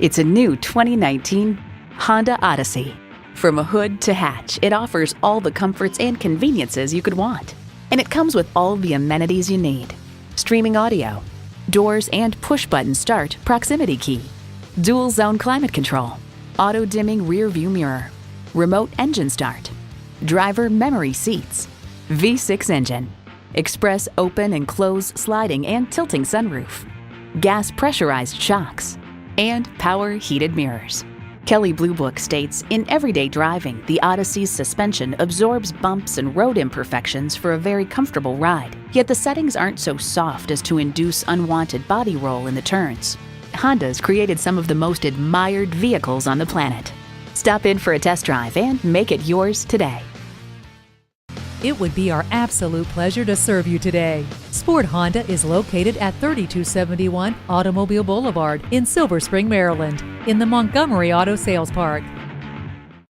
It's a new 2019 Honda Odyssey. From a hood to hatch, it offers all the comforts and conveniences you could want. And it comes with all the amenities you need. Streaming audio, doors and push-button start proximity key, dual zone climate control, auto-dimming rear view mirror, remote engine start, driver memory seats, V6 engine, express open and close sliding and tilting sunroof, gas pressurized shocks, and power heated mirrors. Kelley Blue Book states, in everyday driving, the Odyssey's suspension absorbs bumps and road imperfections for a very comfortable ride. Yet the settings aren't so soft as to induce unwanted body roll in the turns. Honda's created some of the most admired vehicles on the planet. Stop in for a test drive and make it yours today. It would be our absolute pleasure to serve you today. Sport Honda is located at 3271 Automobile Boulevard in Silver Spring, Maryland, in the Montgomery Auto Sales Park.